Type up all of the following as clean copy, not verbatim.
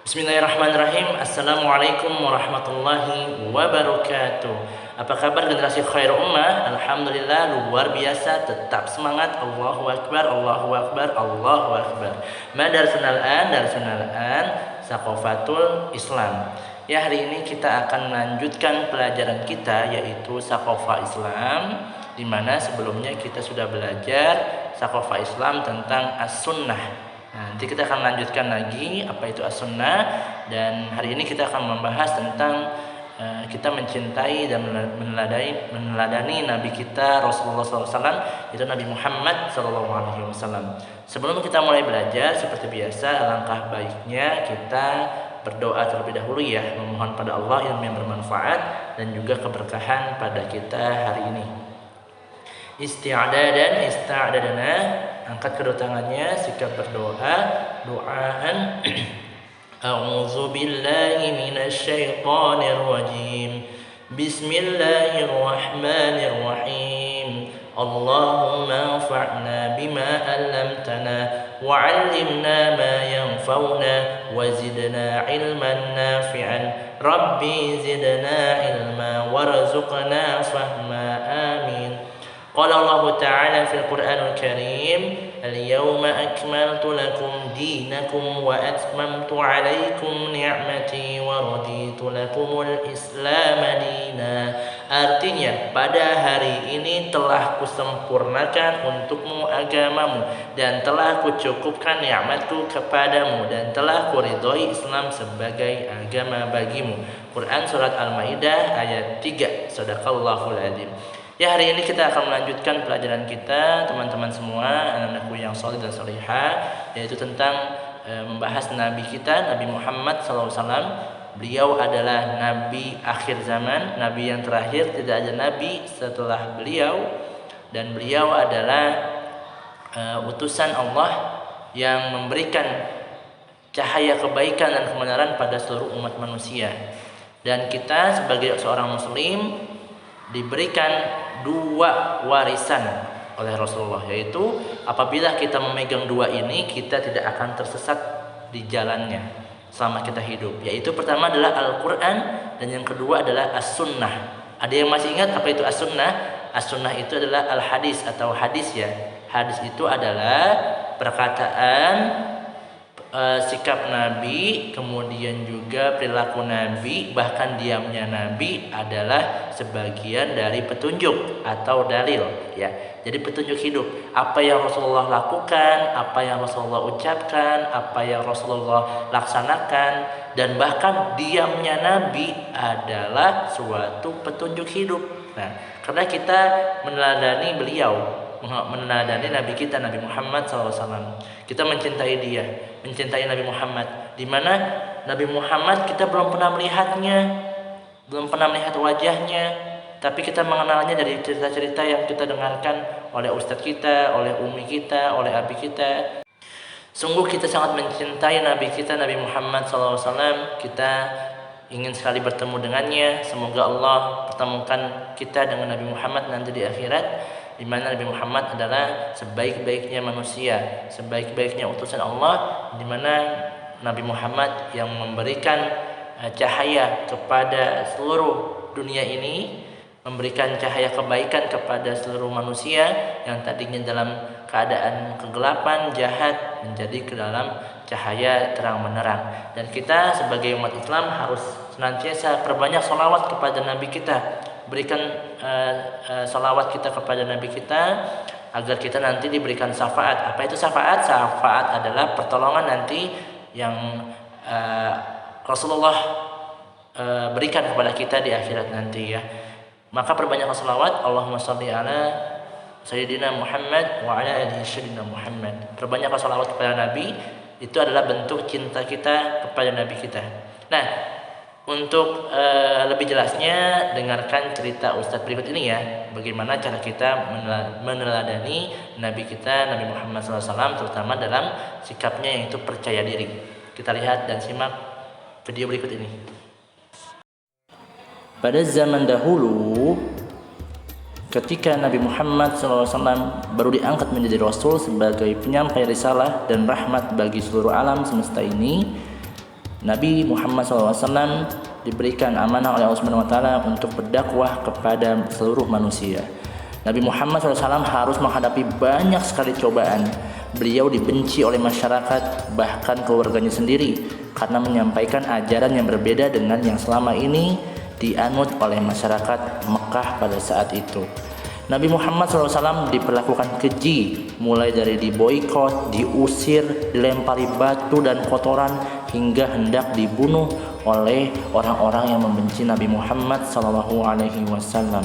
Bismillahirrahmanirrahim. Assalamualaikum warahmatullahi wabarakatuh. Apa kabar generasi khair ummah? Alhamdulillah luar biasa, tetap semangat. Allahu akbar, Allahu akbar, Allahu akbar. Madarsunal an Saqafatul Islam. Ya, hari ini kita akan melanjutkan pelajaran kita yaitu Saqafa Islam, di mana sebelumnya kita sudah belajar Saqafa Islam tentang as-sunnah. Nanti kita akan lanjutkan lagi apa itu as-sunnah, dan hari ini kita akan membahas tentang kita mencintai dan meneladani Nabi kita Rasulullah SAW, itu Nabi Muhammad SAW. Sebelum kita mulai belajar, seperti biasa alangkah baiknya kita berdoa terlebih dahulu ya, memohon pada Allah yang bermanfaat dan juga keberkahan pada kita hari ini. Ista'dadana, angkat kedua tangannya, sikap berdoa, doaan. A'udzu billahi minasy syaithanir rajim. Bismillahirrahmanirrahim. Allahumma anfa'na bima 'allamtana wa 'allimna ma yanfa'una wa zidna 'ilman nafi'an. Rabbi zidna 'ilma warzuqna fahma. Amin. قال الله تعالى في القرآن الكريم اليوم أكملت لكم دينكم وأتممت عليكم نعمتي ورضيت لكم الإسلام دينا. Artinya, pada hari ini telah kusempurnakan untukmu agamamu dan telah kucukupkan nikmatku kepadamu dan telah kuridhoi Islam sebagai agama bagimu. Quran Surat Al-Maidah ayat 3. Shadaqallahul adzim. Ya, hari ini kita akan melanjutkan pelajaran kita, teman-teman semua, anak-anakku yang soleh dan solehah, yaitu tentang membahas Nabi kita, Nabi Muhammad SAW. Beliau adalah Nabi akhir zaman, Nabi yang terakhir, tidak ada Nabi setelah beliau, dan beliau adalah utusan Allah yang memberikan cahaya kebaikan dan kebenaran pada seluruh umat manusia. Dan kita sebagai seorang muslim diberikan dua warisan oleh Rasulullah, yaitu apabila kita memegang dua ini, kita tidak akan tersesat di jalannya selama kita hidup, yaitu pertama adalah Al-Quran dan yang kedua adalah as-sunnah. Ada yang masih ingat apa itu as-sunnah? As-sunnah itu adalah al-hadis atau hadis ya. Hadis itu adalah perkataan, sikap Nabi, kemudian juga perilaku Nabi, bahkan diamnya Nabi adalah sebagian dari petunjuk atau dalil ya. Jadi petunjuk hidup, apa yang Rasulullah lakukan, apa yang Rasulullah ucapkan, apa yang Rasulullah laksanakan, dan bahkan diamnya Nabi adalah suatu petunjuk hidup. Nah, karena kita meneladani beliau, meneladani Nabi kita Nabi Muhammad SAW, kita mencintai dia, mencintai Nabi Muhammad, di mana Nabi Muhammad kita belum pernah melihatnya, belum pernah melihat wajahnya, tapi kita mengenalnya dari cerita-cerita yang kita dengarkan oleh ustadz kita, oleh umi kita, oleh abi kita. Sungguh kita sangat mencintai Nabi kita Nabi Muhammad SAW. Kita ingin sekali bertemu dengannya. Semoga Allah pertemukan kita dengan Nabi Muhammad nanti di akhirat, di mana Nabi Muhammad adalah sebaik-baiknya manusia, sebaik-baiknya utusan Allah, di mana Nabi Muhammad yang memberikan cahaya kepada seluruh dunia ini, memberikan cahaya kebaikan kepada seluruh manusia yang tadinya dalam keadaan kegelapan, jahat, menjadi ke dalam cahaya terang menerang. Dan kita sebagai umat Islam harus senantiasa perbanyak sholawat kepada Nabi kita, berikan salawat kita kepada Nabi kita agar kita nanti diberikan syafaat. Apa itu syafaat? Syafaat adalah pertolongan nanti yang Rasulullah berikan kepada kita di akhirat nanti ya. Maka perbanyak salawat, Allahumma sholli ala Sayyidina Muhammad wa ala alihi Sayyidina Muhammad. Perbanyak salawat kepada Nabi, itu adalah bentuk cinta kita kepada Nabi kita. Nah, untuk lebih jelasnya, dengarkan cerita Ustadz berikut ini ya. Bagaimana cara kita meneladani Nabi kita, Nabi Muhammad SAW, terutama dalam sikapnya yaitu percaya diri. Kita lihat dan simak video berikut ini. Pada zaman dahulu, ketika Nabi Muhammad SAW baru diangkat menjadi Rasul sebagai penyampai risalah dan rahmat bagi seluruh alam semesta ini, Nabi Muhammad SAW diberikan amanah oleh Allah Subhanahu wa taala untuk berdakwah kepada seluruh manusia. Nabi Muhammad SAW harus menghadapi banyak sekali cobaan. Beliau dibenci oleh masyarakat, bahkan keluarganya sendiri, karena menyampaikan ajaran yang berbeda dengan yang selama ini dianut oleh masyarakat Mekah pada saat itu. Nabi Muhammad SAW diperlakukan keji, mulai dari diboikot, diusir, dilempari batu dan kotoran, hingga hendak dibunuh oleh orang-orang yang membenci Nabi Muhammad SAW.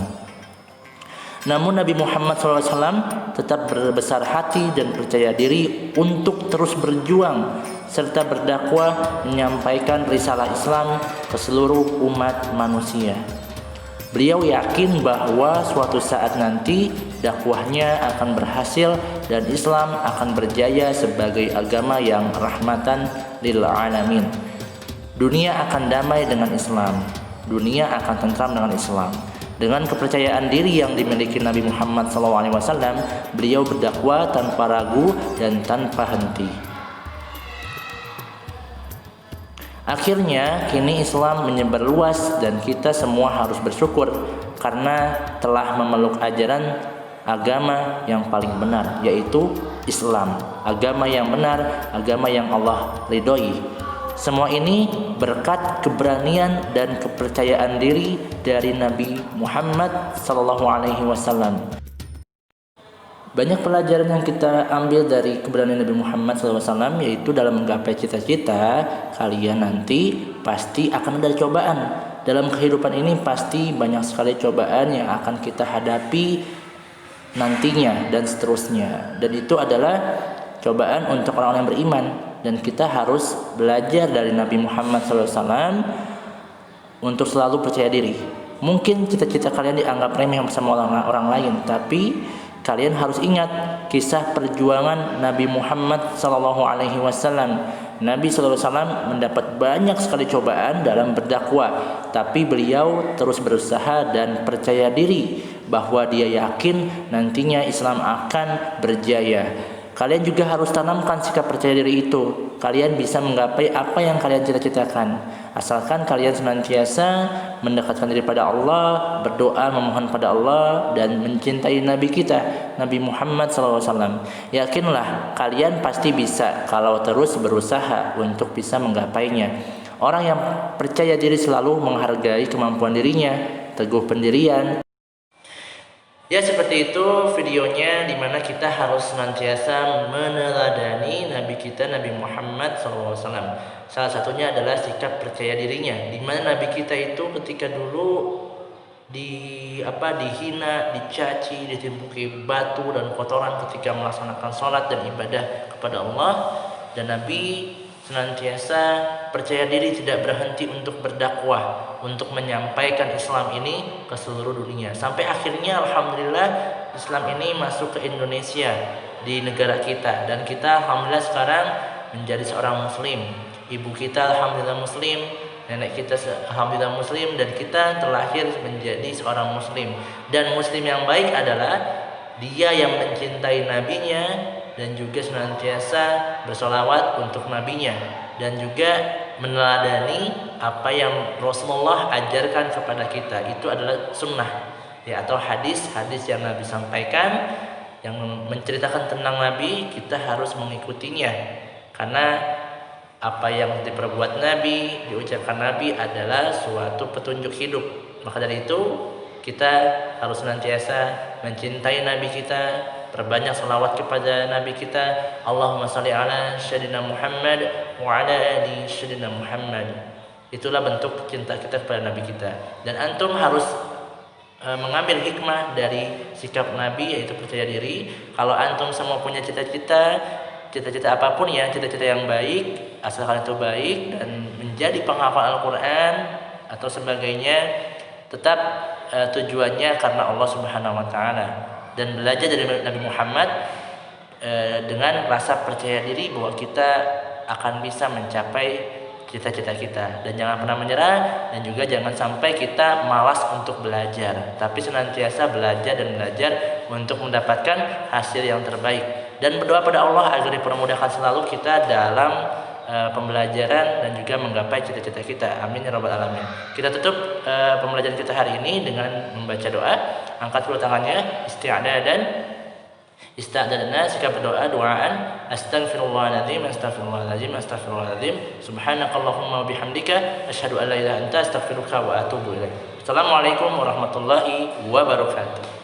Namun Nabi Muhammad SAW tetap berbesar hati dan percaya diri untuk terus berjuang serta berdakwah menyampaikan risalah Islam ke seluruh umat manusia. Beliau yakin bahwa suatu saat nanti dakwahnya akan berhasil dan Islam akan berjaya sebagai agama yang rahmatan lil alamin. Dunia akan damai dengan Islam. Dunia akan tentram dengan Islam. Dengan kepercayaan diri yang dimiliki Nabi Muhammad SAW, beliau berdakwah tanpa ragu dan tanpa henti. Akhirnya kini Islam menyebar luas dan kita semua harus bersyukur karena telah memeluk ajaran agama yang paling benar, yaitu Islam, agama yang benar, agama yang Allah ridhoi. Semua ini berkat keberanian dan kepercayaan diri dari Nabi Muhammad SAW. Banyak pelajaran yang kita ambil dari keberanian Nabi Muhammad SAW, yaitu dalam menggapai cita-cita kalian nanti pasti akan ada cobaan. Dalam kehidupan ini pasti banyak sekali cobaan yang akan kita hadapi nantinya dan seterusnya. Dan itu adalah cobaan untuk orang-orang yang beriman. Dan kita harus belajar dari Nabi Muhammad SAW untuk selalu percaya diri. Mungkin cita-cita kalian dianggap remeh bersama orang lain, tapi kalian harus ingat kisah perjuangan Nabi Muhammad SAW. Nabi SAW mendapat banyak sekali cobaan dalam berdakwah, tapi beliau terus berusaha dan percaya diri bahwa dia yakin nantinya Islam akan berjaya. Kalian juga harus tanamkan sikap percaya diri itu. Kalian bisa menggapai apa yang kalian cita-citakan, asalkan kalian senantiasa mendekatkan diri pada Allah, berdoa memohon pada Allah, dan mencintai Nabi kita, Nabi Muhammad SAW. Yakinlah kalian pasti bisa kalau terus berusaha untuk bisa menggapainya. Orang yang percaya diri selalu menghargai kemampuan dirinya, teguh pendirian. Ya, seperti itu videonya, dimana kita harus senantiasa meneladani Nabi kita, Nabi Muhammad SAW. Salah satunya adalah sikap percaya dirinya, dimana Nabi kita itu ketika dulu dihina, dicaci, ditimpuki batu dan kotoran ketika melaksanakan sholat dan ibadah kepada Allah, dan Nabi senantiasa percaya diri, tidak berhenti untuk berdakwah, untuk menyampaikan Islam ini ke seluruh dunia. Sampai akhirnya alhamdulillah Islam ini masuk ke Indonesia, di negara kita, dan kita alhamdulillah sekarang menjadi seorang muslim. Ibu kita alhamdulillah muslim, nenek kita alhamdulillah muslim, dan kita terlahir menjadi seorang muslim. Dan muslim yang baik adalah dia yang mencintai nabinya dan juga senantiasa bersolawat untuk nabinya, dan juga meneladani apa yang Rasulullah ajarkan kepada kita. Itu adalah sunnah, ya, atau hadis-hadis yang Nabi sampaikan yang menceritakan tentang Nabi. Kita harus mengikutinya, karena apa yang diperbuat Nabi, diucapkan Nabi adalah suatu petunjuk hidup. Maka dari itu kita harus senantiasa mencintai Nabi kita, perbanyak salawat kepada Nabi kita. Allahumma salli ala Sayyidina Muhammad wa ala ali Sayyidina Muhammad. Itulah bentuk cinta kita kepada Nabi kita. Dan antum harus mengambil hikmah dari sikap Nabi, yaitu percaya diri. Kalau antum semua punya cita-cita apapun ya, cita-cita yang baik, asalkan itu baik dan menjadi penghafal Al-Quran atau sebagainya, tetap tujuannya karena Allah Subhanahu wa taala, dan belajar dari Nabi Muhammad dengan rasa percaya diri bahwa kita akan bisa mencapai cita-cita kita. Dan jangan pernah menyerah, dan juga jangan sampai kita malas untuk belajar, tapi senantiasa belajar dan belajar untuk mendapatkan hasil yang terbaik. Dan berdoa pada Allah agar dipermudahkan selalu kita dalam pembelajaran dan juga menggapai cita-cita kita. Amin ya rabbal alamin. Kita tutup pembelajaran kita hari ini dengan membaca doa. Angkat kedua tangannya, ista'dadna, sikap berdoa, doaan, astaghfirullahaladzim, astaghfirullahaladzim, astaghfirullahaladzim, subhanakallahumma wa bihamdika, asyhadu an la ilaha illa anta, astaghfiruka wa atubu ilaik. Assalamualaikum warahmatullahi wabarakatuh.